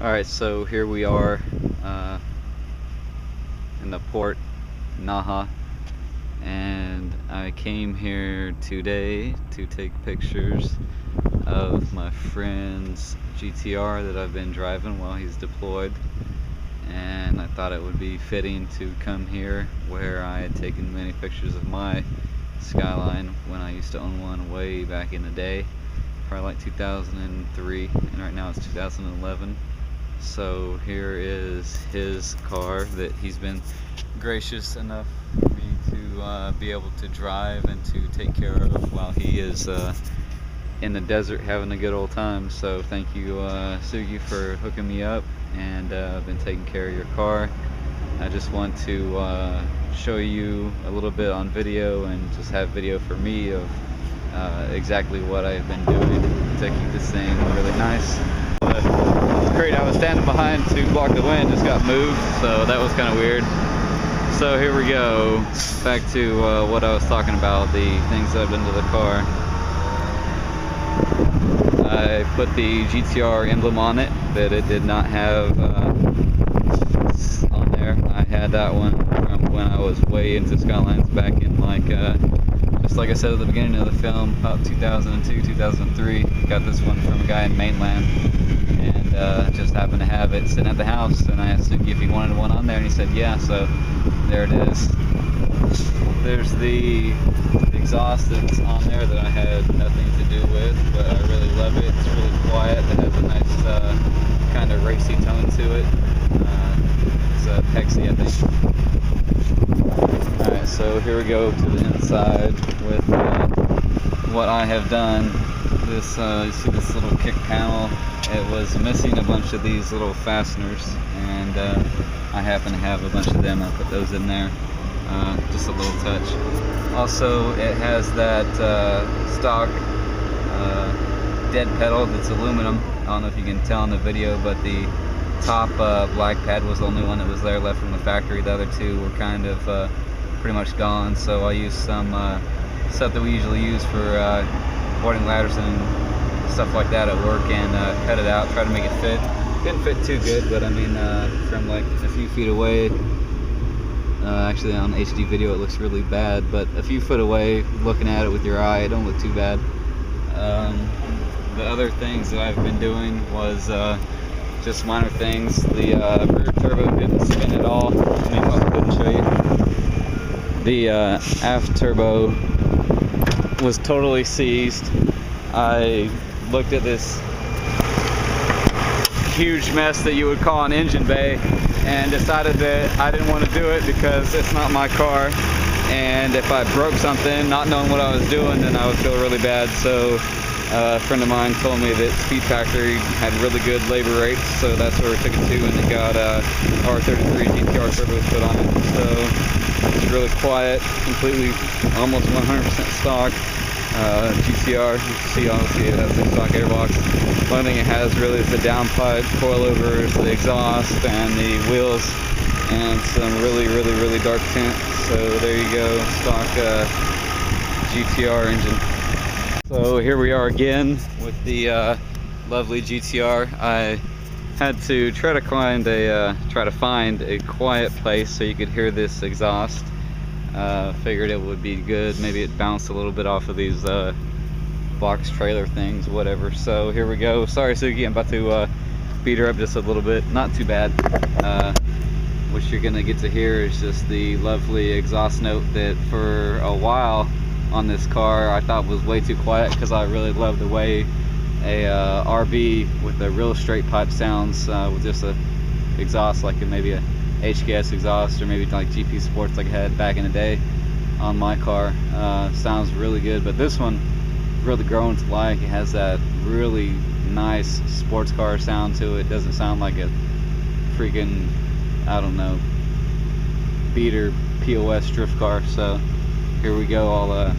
Alright, so here we are in the port, Naha, and I came here today to take pictures of my friend's GTR that I've been driving while he's deployed, and I thought it would be fitting to come here where I had taken many pictures of my Skyline when I used to own one way back in the day, probably like 2003, and right now it's 2011. So here is his car that he's been gracious enough for me to be able to drive and to take care of while he is in the desert having a good old time. So thank you, Sugi, for hooking me up, and I've been taking care of your car. I just want to show you a little bit on video and just have video for me of exactly what I've been doing to keep this thing really nice. Great, I was standing behind to block the wind, just got moved, so that was kind of weird. So here we go, back to what I was talking about, the things that I've done to the car. I put the GT-R emblem on it that it did not have on there. I had that one from when I was way into Skylines back in like, just like I said at the beginning of the film, about 2002, 2003. Got this one from a guy in mainland, and just happened to have it sitting at the house, and I asked him if he wanted one on there, and he said yeah, so there it is. There's the exhaust that's on there that I had nothing to do with, but I really love it. It's really quiet. It has a nice kind of racy tone to it. It's a Pexi, I think. Alright, so here we go to the inside with what I have done. This, you see this little kick panel? It was missing a bunch of these little fasteners, and I happen to have a bunch of them. I put those in there, just a little touch. Also, it has that stock dead pedal that's aluminum. I don't know if you can tell in the video, but the top black pad was the only one that was there left from the factory. The other two were kind of pretty much gone, so I used some stuff that we usually use for boarding ladders and stuff like that at work, and cut it out, try to make it fit. Didn't fit too good, but I mean, from like a few feet away, actually on HD video it looks really bad, but a few foot away, looking at it with your eye, it don't look too bad. The other things that I've been doing was just minor things. The rear turbo didn't spin at all. Let me couldn't show you. The aft turbo was totally seized. I looked at this huge mess that you would call an engine bay and decided that I didn't want to do it because it's not my car, and if I broke something not knowing what I was doing, then I would feel really bad. So a friend of mine told me that Speed Factory had really good labor rates, so that's where we took it to, and it got R33 GT-R turbos put on it. So it's really quiet, completely, almost 100% stock. GTR, you can see obviously it has the stock airbox. The only thing it has really is the downpipe, coilovers, the exhaust, and the wheels, and some really dark tint. So there you go, stock GTR engine. So here we are again with the lovely GTR. I had to try to find a quiet place so you could hear this exhaust. Figured it would be good. Maybe it bounced a little bit off of these box trailer things, whatever. So here we go. Sorry, Sugi, I'm about to beat her up just a little bit. Not too bad. What you're gonna get to hear is just the lovely exhaust note that for a while on this car I thought was way too quiet, because I really love the way a RB with a real straight pipe sounds with just a exhaust like maybe a HKS exhaust, or maybe like GP Sports like I had back in the day on my car. Sounds really good, but this one really growing to like. It has that really nice sports car sound to it. Doesn't sound like a freaking, I don't know, beater POS drift car. So here we go. I'll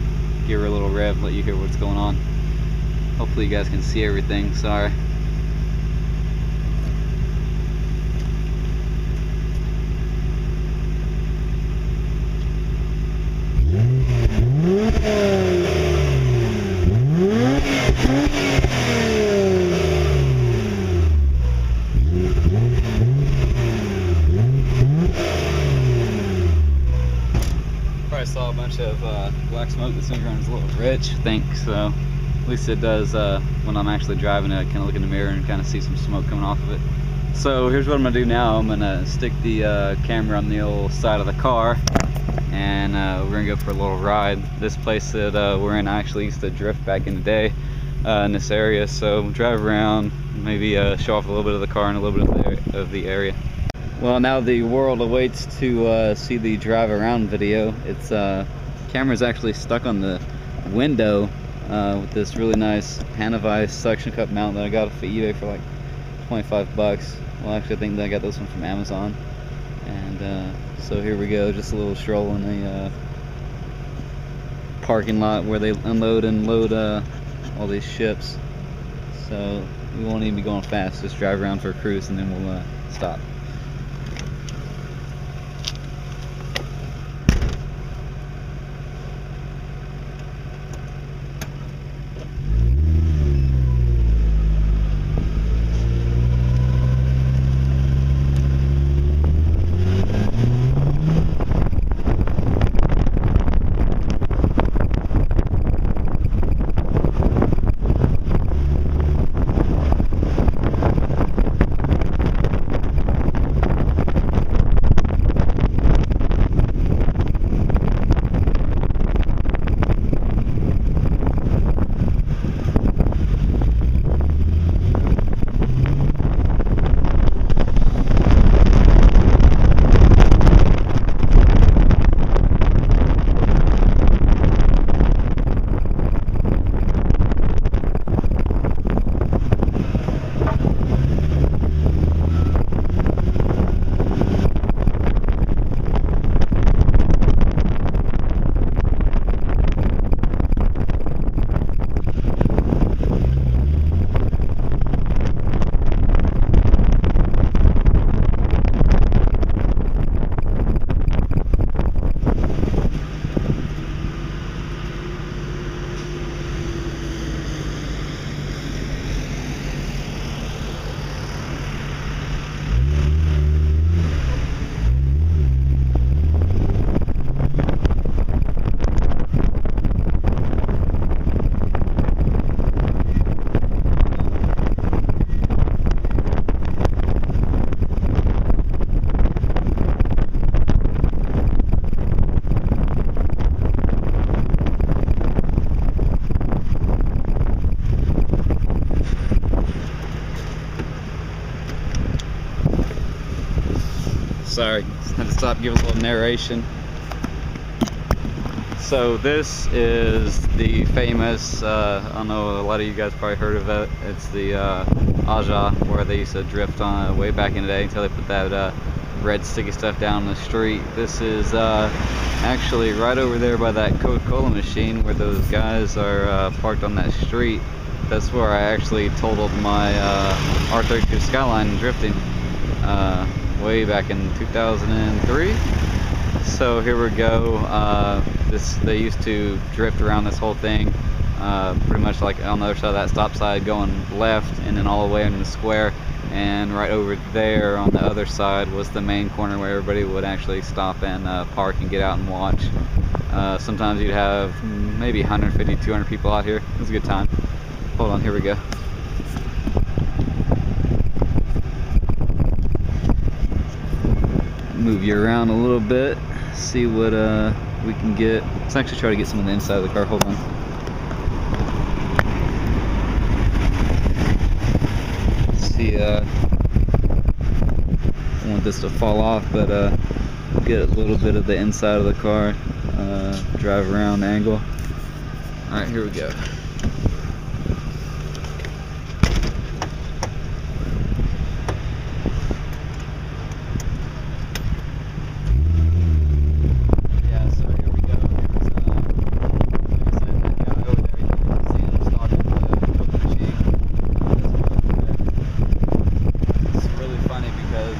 give her a little rev, let you hear what's going on. Hopefully you guys can see everything. Sorry. bunch of black smoke. This thing runs a little rich, I think, so at least it does when I'm actually driving it. I kind of look in the mirror and kind of see some smoke coming off of it. So here's what I'm gonna do now. I'm gonna stick the camera on the old side of the car, and we're gonna go for a little ride. This place that we're in, I actually used to drift back in the day in this area, so drive around, maybe show off a little bit of the car and a little bit of the area. Well, now the world awaits to see the drive around video. It's camera's actually stuck on the window with this really nice Hanavice suction cup mount that I got off of eBay for like 25 bucks. Well, actually I think that I got this one from Amazon. And so here we go, just a little stroll in the parking lot where they unload and load all these ships. So we won't even be going fast, just drive around for a cruise and then we'll stop. Sorry, had to stop, give a little narration. So this is the famous, I don't know, a lot of you guys probably heard of it. It's the Aja, where they used to drift on way back in the day until they put that red sticky stuff down the street. This is actually right over there by that Coca-Cola machine where those guys are parked on that street. That's where I actually totaled my R33 Skyline drifting way back in 2003. So here we go. They used to drift around this whole thing, pretty much like on the other side of that stop side going left and then all the way in the square, and right over there on the other side was the main corner where everybody would actually stop and park and get out and watch. Sometimes you'd have maybe 150, 200 people out here. It was a good time. Hold on, here we go. Move you around a little bit, see what we can get. Let's actually try to get some on the inside of the car. Hold on. See, I don't want this to fall off, but get a little bit of the inside of the car, drive around the angle. Alright, here we go.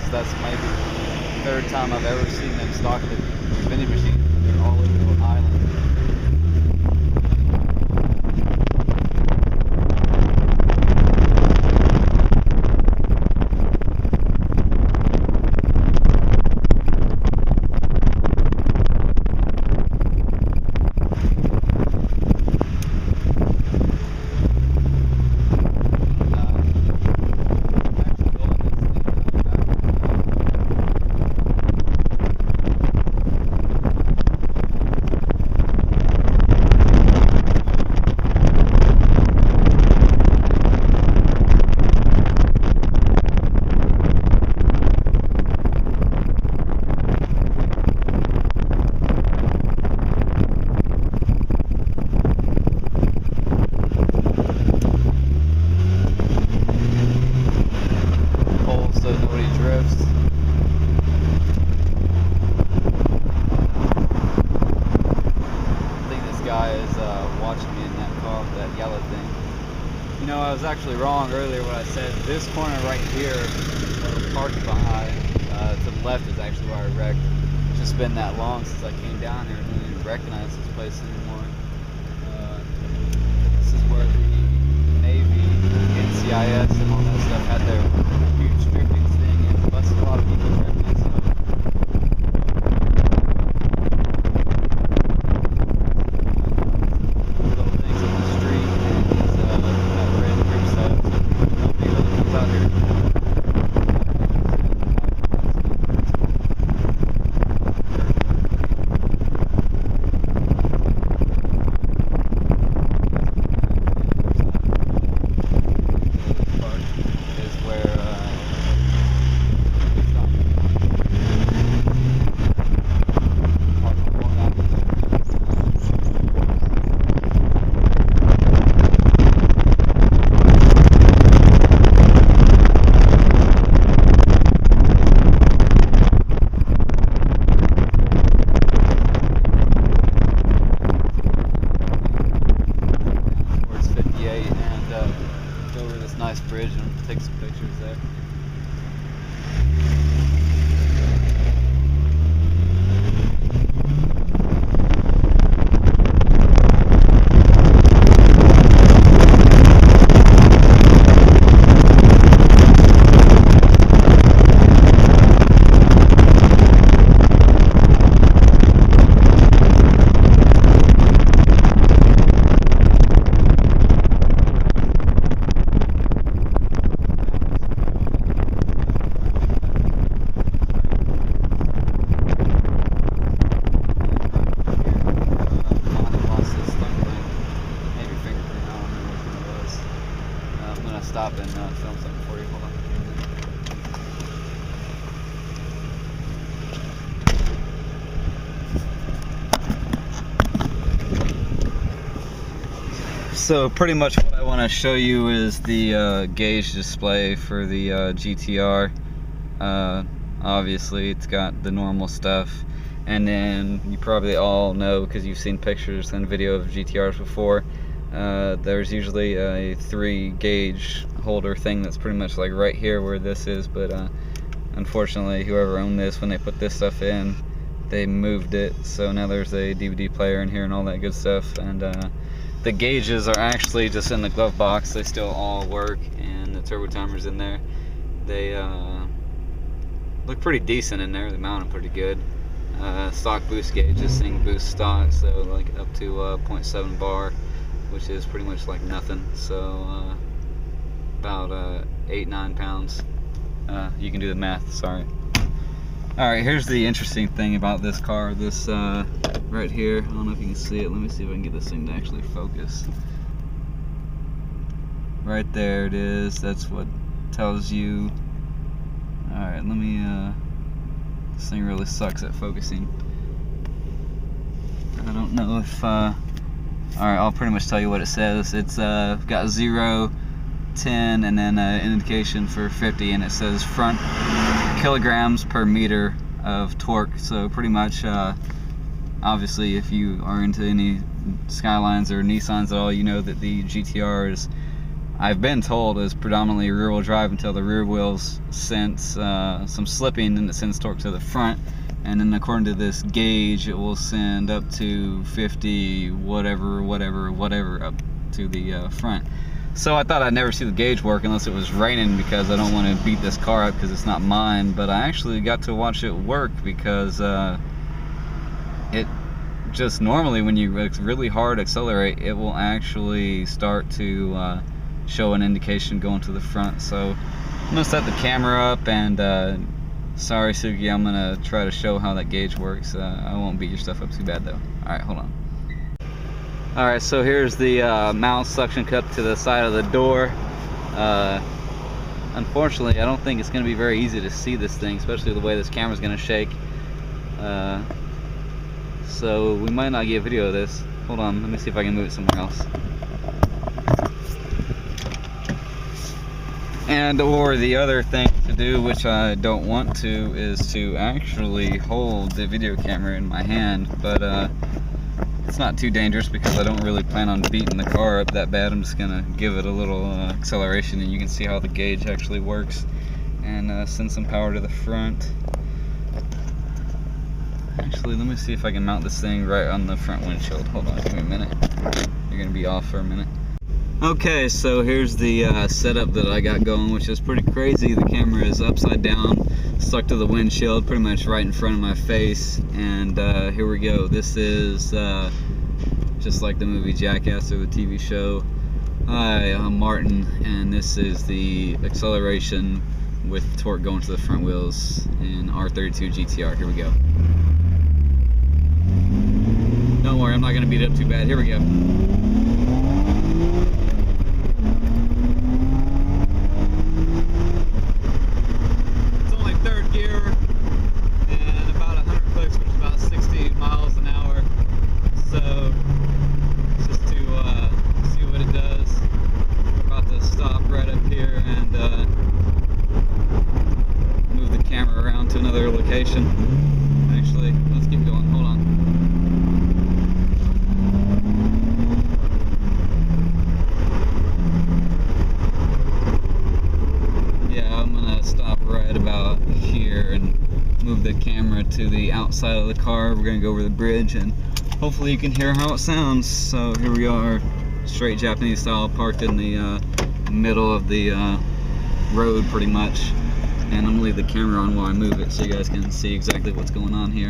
That's maybe the third time I've ever seen them stock the vending machine. They're all over the island. wrong earlier when I said this corner right here that we're parked behind, to the left is actually where I wrecked. It's just been that long since I came down here and I didn't even recognize this place anymore. This is where the Navy, NCIS, and all that stuff had their huge drifting thing and busted a lot of people drifting. So little things on the street and these that red grip stuff. Nobody really comes out here anymore. Nice bridge and take some pictures there. Stop and film something for you. Hold on. So pretty much what I want to show you is the gauge display for the GT-R. Obviously it's got the normal stuff, and then you probably all know because you've seen pictures and video of GT-Rs before. There's usually a 3 gauge holder thing that's pretty much like right here where this is, but unfortunately whoever owned this, when they put this stuff in, they moved it, so now there's a DVD player in here and all that good stuff. And the gauges are actually just in the glove box. They still all work, and the turbo timer's in there. They look pretty decent in there. They mount them pretty good. Stock boost gauge, this thing boosts stock, so like up to 0.7 bar, which is pretty much like nothing. So about 8-9 pounds. You can do the math, sorry. Alright, here's the interesting thing about this car. This right here, I don't know if you can see it. Let me see if I can get this thing to actually focus. Right there it is. That's what tells you. Alright, let me this thing really sucks at focusing. I don't know if alright, I'll pretty much tell you what it says. It's got 0, 10, and then an indication for 50, and it says front kilograms per meter of torque. So pretty much, obviously if you are into any Skylines or Nissans at all, you know that the GT-R is, I've been told, is predominantly rear-wheel drive until the rear wheels sense some slipping, and it sends torque to the front. And then according to this gauge, it will send up to 50 whatever up to the front. So I thought I'd never see the gauge work unless it was raining, because I don't want to beat this car up because it's not mine. But I actually got to watch it work, because it just normally, when you really hard accelerate, it will actually start to show an indication going to the front. So I'm gonna set the camera up, and sorry Suki, I'm gonna try to show how that gauge works. I won't beat your stuff up too bad though. Alright, hold on. Alright, so here's the mount suction cup to the side of the door. Unfortunately, I don't think it's going to be very easy to see this thing, especially the way this camera's going to shake. So we might not get a video of this. Hold on, let me see if I can move it somewhere else. And or the other thing to do, which I don't want to, is to actually hold the video camera in my hand. But It's not too dangerous because I don't really plan on beating the car up that bad. I'm just gonna give it a little acceleration, and you can see how the gauge actually works, and send some power to the front. Actually, let me see if I can mount this thing right on the front windshield. Hold on, give me a minute. You're gonna be off for a minute. Okay, so here's the setup that I got going, which is pretty crazy. The camera is upside down, stuck to the windshield, pretty much right in front of my face. And here we go. This is just like the movie Jackass or the TV show. Hi, I'm Martin, and this is the acceleration with torque going to the front wheels in R33 GT-R. Here we go. Don't worry, I'm not gonna beat it up too bad. Here we go. Actually, let's keep going. Hold on. Yeah, I'm gonna stop right about here and move the camera to the outside of the car. We're gonna go over the bridge, and hopefully you can hear how it sounds. So here we are, straight Japanese style, parked in the middle of the road pretty much. And I'm gonna leave the camera on while I move it so you guys can see exactly what's going on here.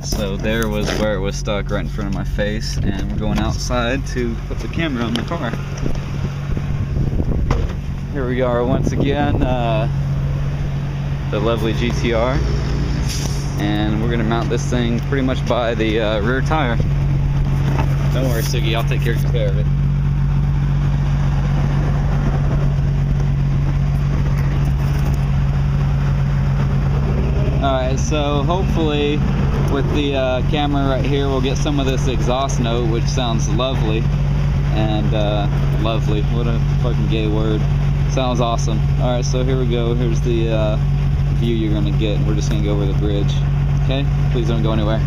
So there was where it was stuck, right in front of my face, and we're going outside to put the camera on the car. Here we are once again, the lovely GT-R, and we're gonna mount this thing pretty much by the rear tire. Don't worry, Siggy, I'll take care of it. Alright, so hopefully with the camera right here we'll get some of this exhaust note, which sounds lovely. And lovely, what a fucking gay word. Sounds awesome. Alright, so here we go. Here's the view you're going to get. We're just going to go over the bridge. Okay? Please don't go anywhere.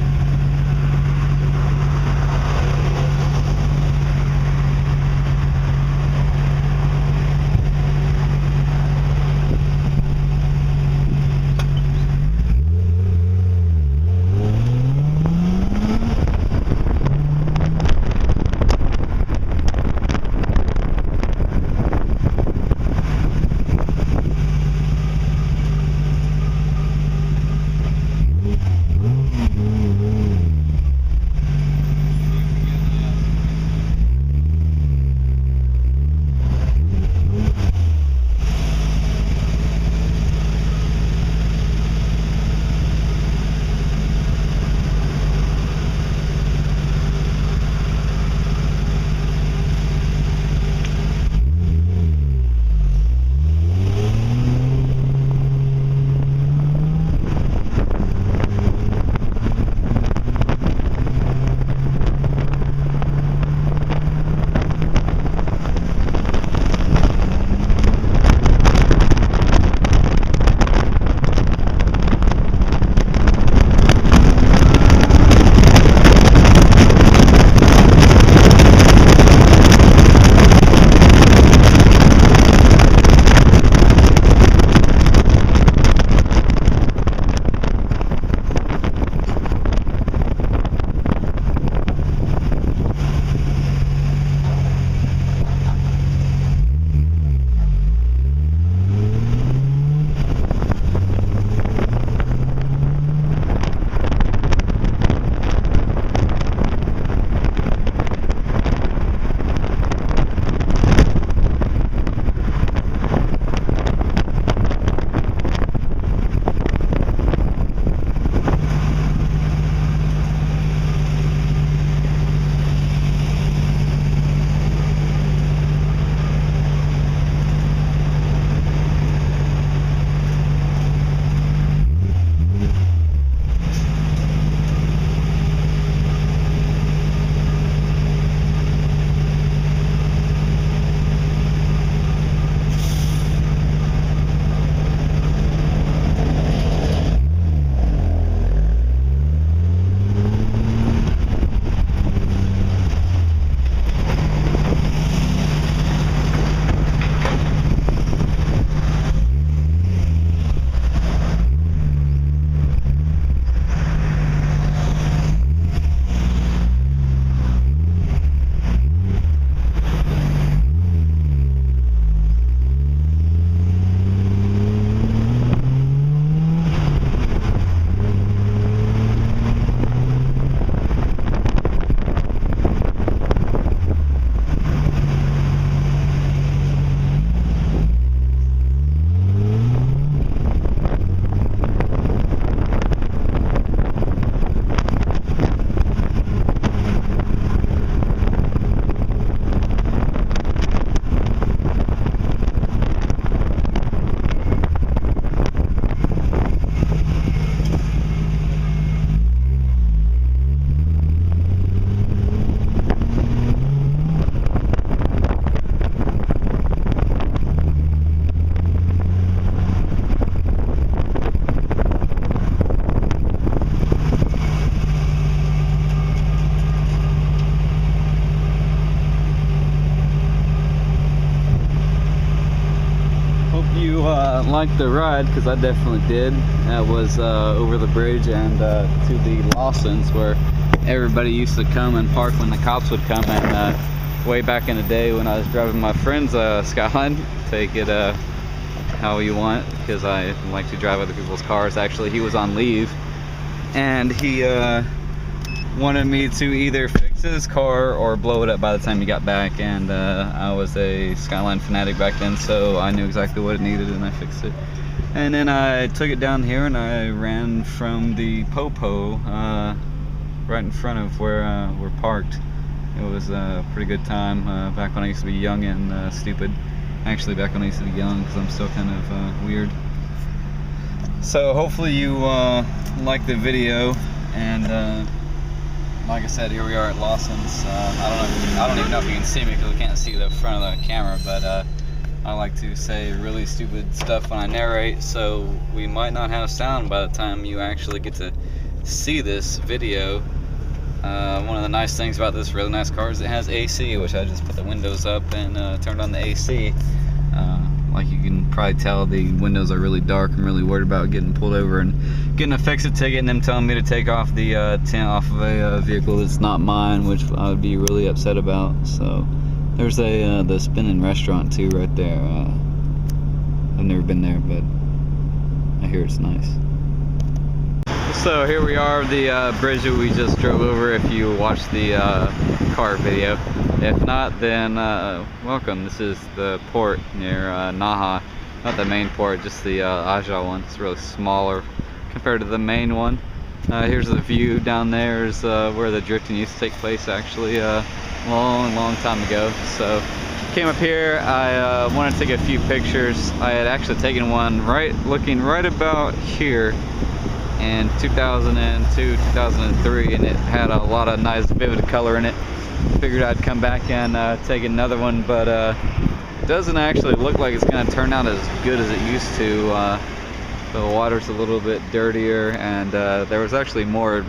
liked the ride, because I definitely did. That was over the bridge and to the Lawson's, where everybody used to come and park when the cops would come. And way back in the day when I was driving my friend's Skyline, take it how you want, because I like to drive other people's cars. Actually, he was on leave, and he wanted me to either fix his car or blow it up by the time he got back. And I was a Skyline fanatic back then, so I knew exactly what it needed, and I fixed it. And then I took it down here and I ran from the Popo right in front of where we're parked. It was a pretty good time back when I used to be young and stupid. Actually, back when I used to be young, because I'm still kind of weird. So hopefully you like the video, and like I said, here we are at Lawson's. I don't even know if you can see me because we can't see the front of the camera, but I like to say really stupid stuff when I narrate, so we might not have sound by the time you actually get to see this video. One of the nice things about this really nice car is it has AC, which I just put the windows up and turned on the AC. Like you can probably tell, the windows are really dark. I'm really worried about getting pulled over and getting a fix-it ticket and them telling me to take off the tent off of a vehicle that's not mine, which I would be really upset about. So there's the spinning restaurant too right there. I've never been there, but I hear it's nice. So here we are, the bridge that we just drove over, if you watched the car video. If not, then welcome. This is the port near Naha. Not the main port, just the Aja one. It's really smaller compared to the main one. Here's the view down there, is where the drifting used to take place, actually, long time ago. So came up here, I wanted to take a few pictures. I had actually taken one looking right about here in 2002, 2003, and it had a lot of nice vivid color in it. Figured I'd come back and take another one, but it doesn't actually look like it's going to turn out as good as it used to. The water's a little bit dirtier, and there was actually more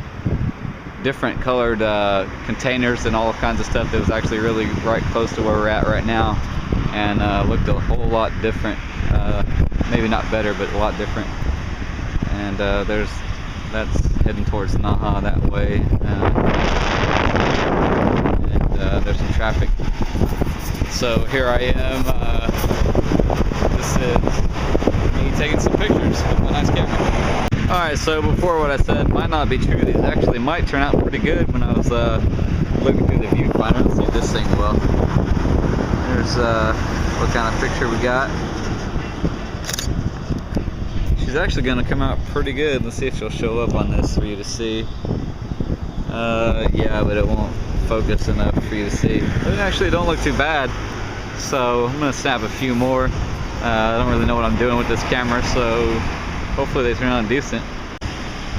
different colored containers and all kinds of stuff that was actually really right close to where we're at right now, and looked a whole lot different. Maybe not better, but a lot different. And that's heading towards Naha that way. There's some traffic. So here I am. This is me taking some pictures with my nice camera. Alright, so before what I said might not be true. These actually might turn out pretty good when I was looking through the viewfinder. Let's see if this thing will. There's what kind of picture we got. She's actually going to come out pretty good. Let's see if she'll show up on this for you to see. Yeah, but it won't focus enough for you to see. They actually don't look too bad, so I'm going to snap a few more. I don't really know what I'm doing with this camera, so hopefully they turn out decent.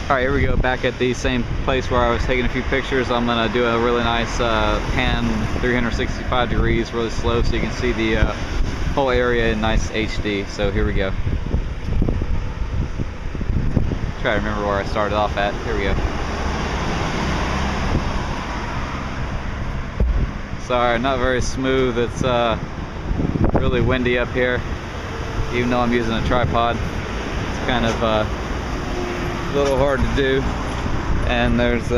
Alright, here we go, back at the same place where I was taking a few pictures. I'm going to do a really nice pan 365 degrees really slow so you can see the whole area in nice HD. So here we go. Try to remember where I started off at. Here we go. Sorry, not very smooth. It's really windy up here, even though I'm using a tripod. It's kind of a little hard to do, and there's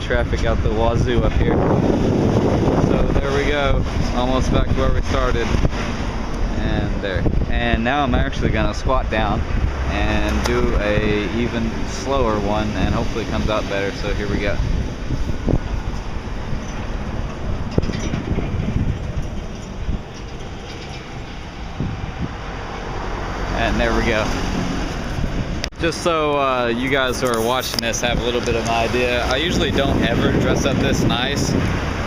traffic out the wazoo up here. So there we go, almost back to where we started, and there. And now I'm actually gonna squat down and do a even slower one, and hopefully it comes out better. So here we go. And there we go. Just so you guys who are watching this have a little bit of an idea, I usually don't ever dress up this nice,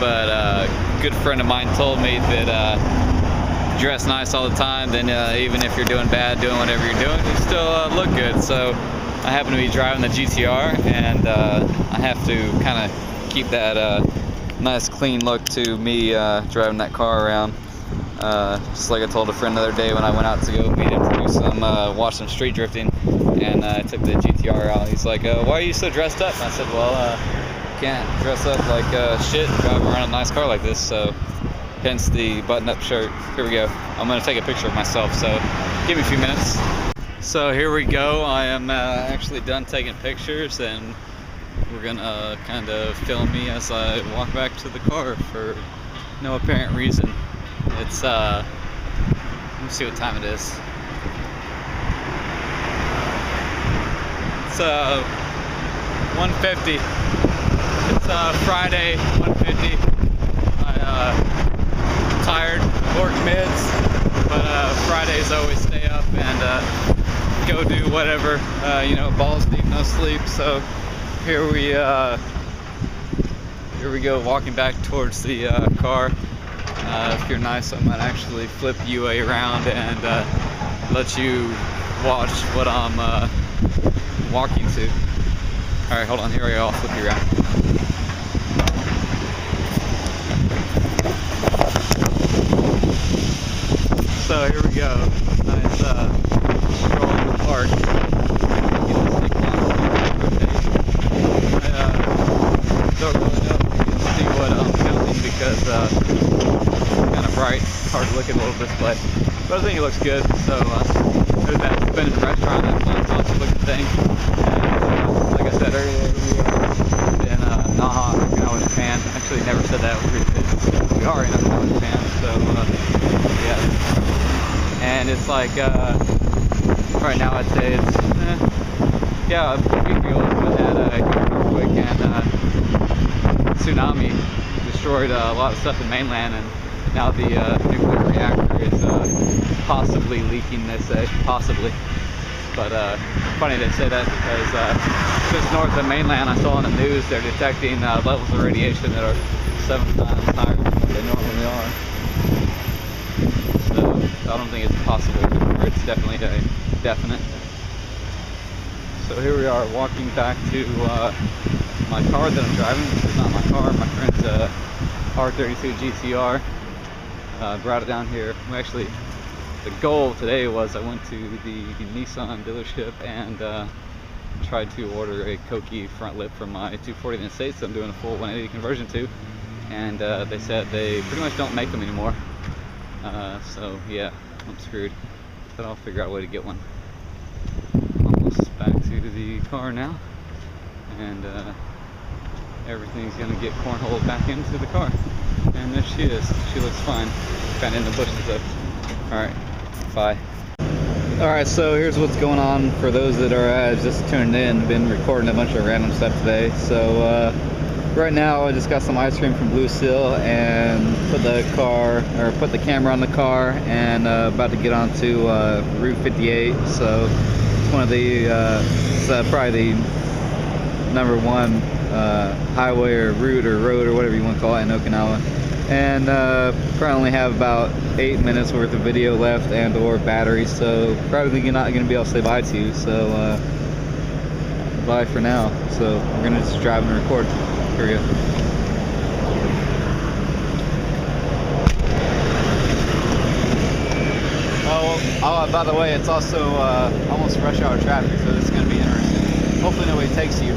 but a good friend of mine told me that dress nice all the time, then even if you're doing bad, doing whatever you're doing, you still look good. So I happen to be driving the GT-R, and I have to kind of keep that nice clean look to me driving that car around. Just like I told a friend the other day when I went out to go meet him to do some watch some street drifting, and I took the GT-R out. He's like, why are you so dressed up? And I said, well, can't dress up like shit driving around a nice car like this, so hence the button-up shirt. Here we go. I'm gonna take a picture of myself, so give me a few minutes. So here we go. I am actually done taking pictures, and we're gonna kind of film me as I walk back to the car for no apparent reason. It's let me see what time it is. It's 1:50. It's Friday, 1:50. I'm tired, work mids, but Fridays I always stay up and go do whatever, you know, balls deep, no sleep. So here we go, walking back towards the car. If you're nice, I might actually flip you around and let you watch what I'm walking to. All right, hold on, here we go, I'll flip you around. So here we go, nice stroll in the park. Don't really know if you can see what I'm filming because it's kind of bright, hard to look at a little display. But I think it looks good. So there's that spinning restaurant and awesome looking thing. And like I said earlier, we are in Naha, Okinawa, Japan. Actually, never said that. We are in Okinawa, Japan. So yeah. And it's like right now I'd say it's yeah, a week ago we had a earthquake and tsunami destroyed a lot of stuff in mainland, and now the nuclear reactor is possibly leaking, they say. Possibly. But funny they say that because just north of mainland, I saw on the news they're detecting levels of radiation that are 7 times higher than what they normally are. So I don't think it's possible, or it's definitely a definite. So here we are walking back to my car that I'm driving. This is not my car, my friend's R33 GT-R. Brought it down here. Actually, the goal today was I went to the Nissan dealership and tried to order a Koki front lip from my 240 in the States that I'm doing a full 180 conversion to. And they said they pretty much don't make them anymore. So yeah, I'm screwed. But I'll figure out a way to get one. Almost back to the car now. And everything's gonna get cornholed back into the car. And there she is. She looks fine. Kind of in the bushes though. Alright, bye. Alright, so here's what's going on for those that are just tuning in. Been recording a bunch of random stuff today. So right now I just got some ice cream from Blue Seal and put the camera on the car, and about to get onto Route 58. So it's one of the it's probably the #1 highway or route or road or whatever you want to call it in Okinawa. And probably only have about 8 minutes worth of video left and or battery, so probably not going to be able to say bye to you. So bye for now. So we're going to just drive and record. Here we go. Oh, by the way, it's also almost rush hour traffic, so this is going to be interesting. Hopefully nobody takes you.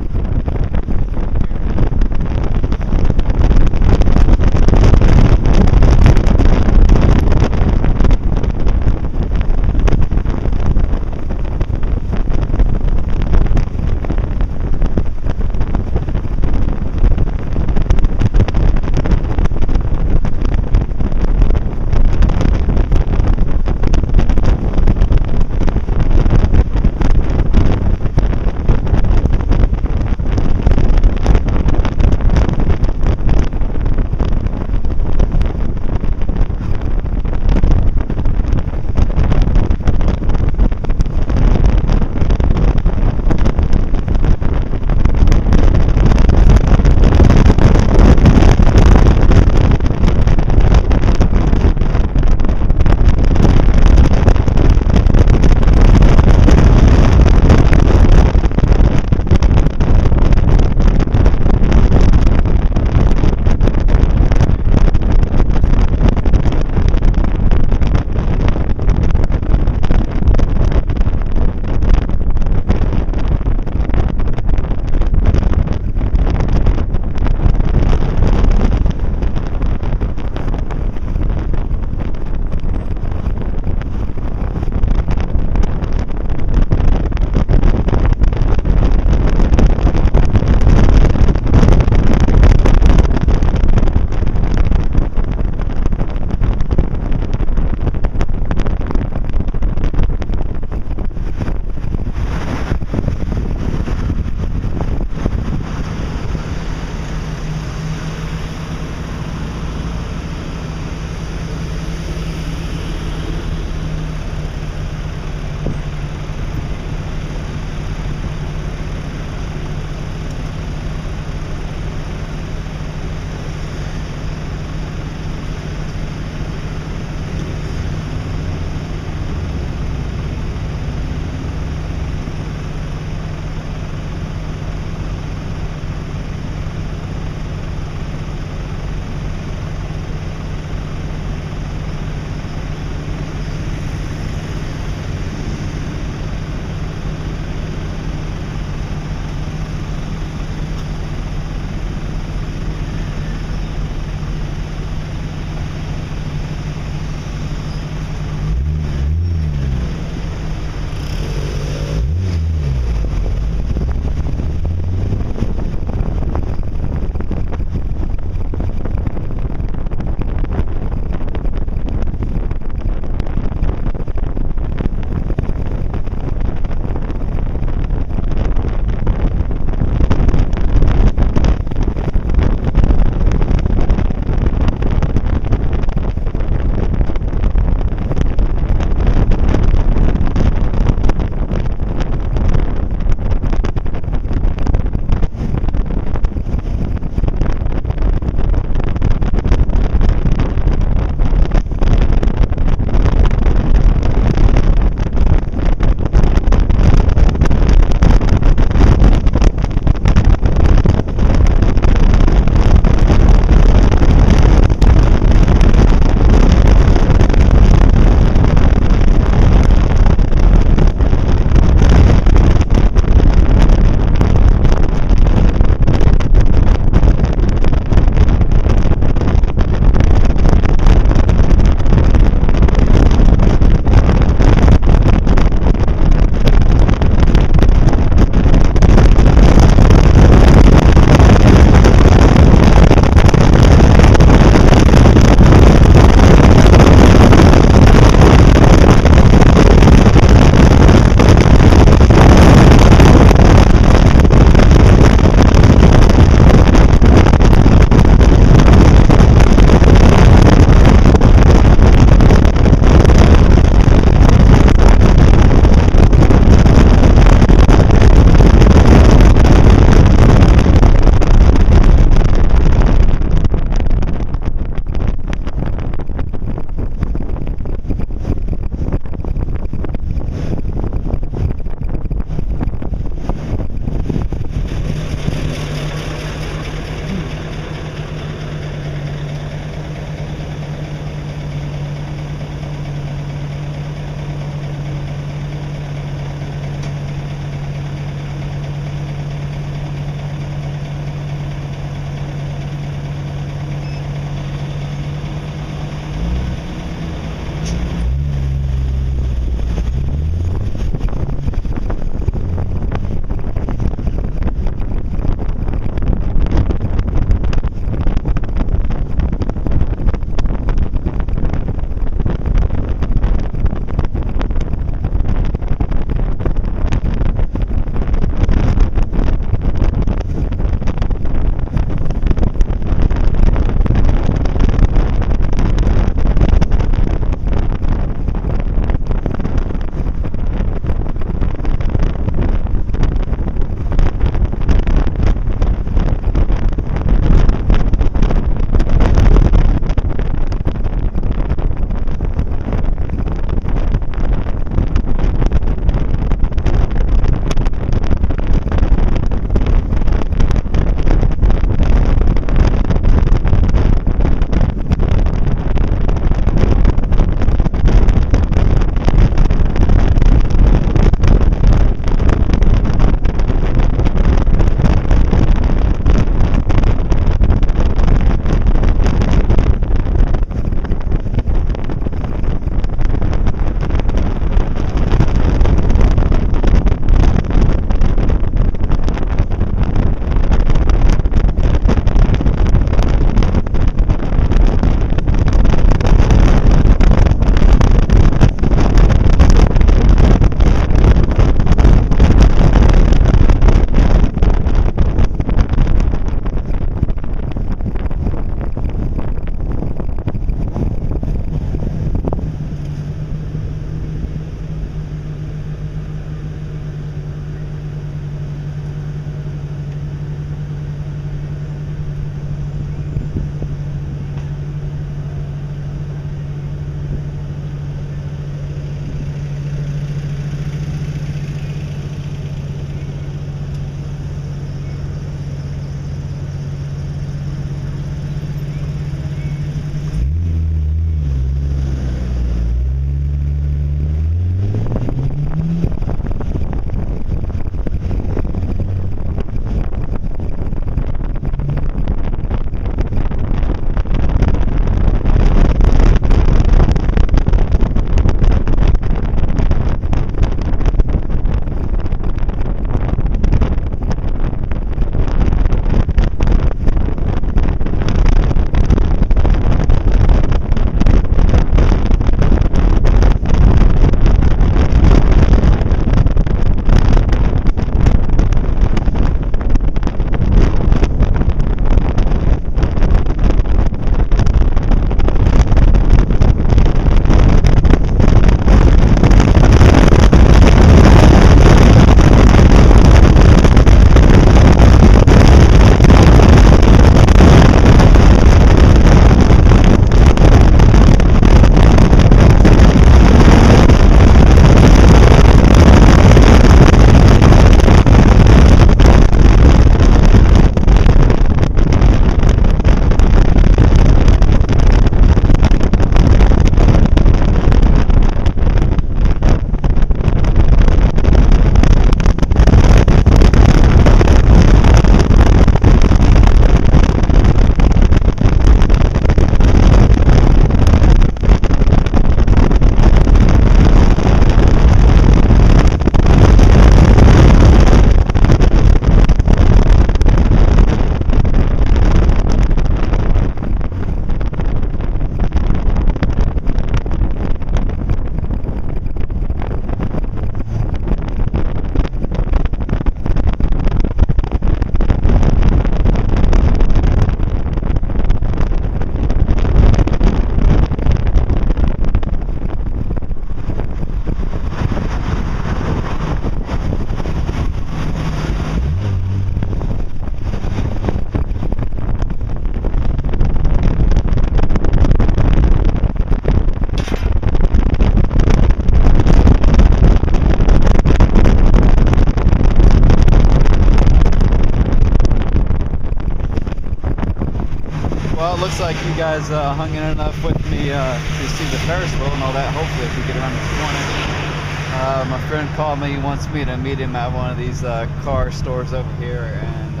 it looks like you guys hung in enough with me to see the Ferris wheel and all that. Hopefully, if we get around this corner. My friend called me. He wants me to meet him at one of these car stores over here, and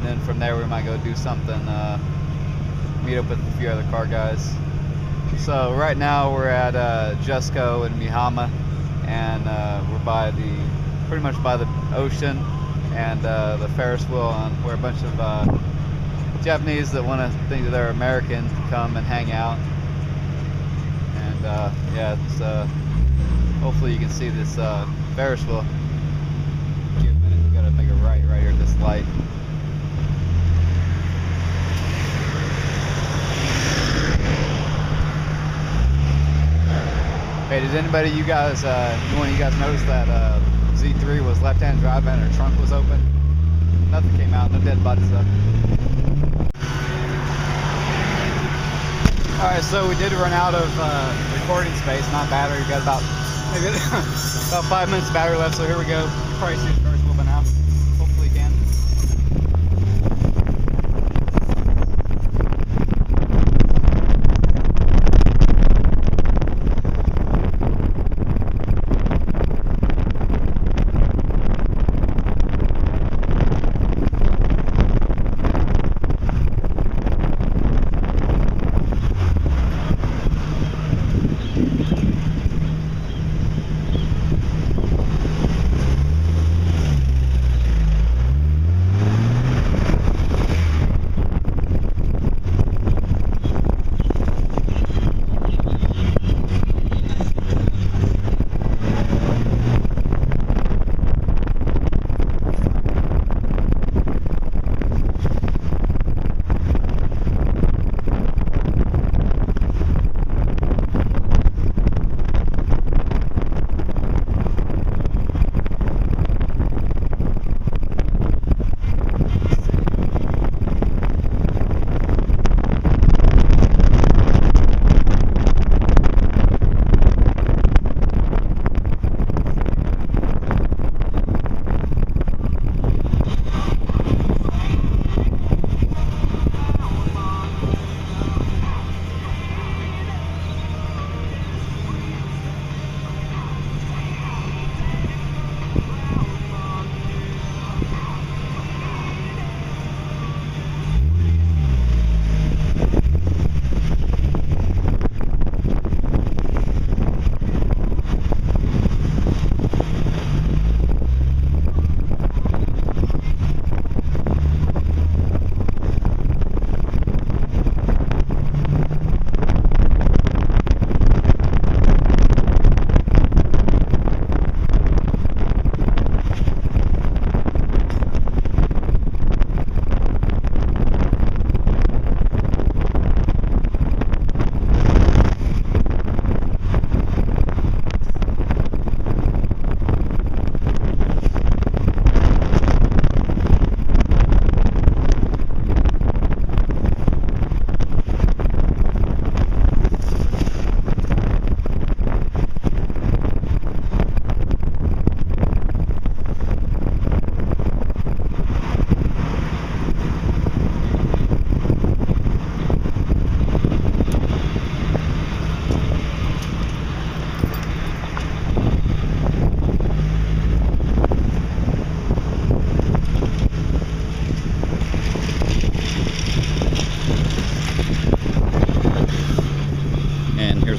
then from there we might go do something. Meet up with a few other car guys. So right now we're at Jusco in Mihama, and we're by pretty much by the ocean, and the Ferris wheel, where a bunch of Japanese that want to think that they're American come and hang out. And yeah, it's hopefully you can see this Ferris wheel. Give a minute, we gotta make a right here at this light. Hey, did anybody, you guys, one of you guys notice that Z3 was left-hand drive and her trunk was open? Nothing came out, no dead bodies up. Alright, so we did run out of recording space, not battery. We got about maybe about 5 minutes of battery left, so here we go. You probably see the first wheel by now. Hopefully you can.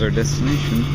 Our destination.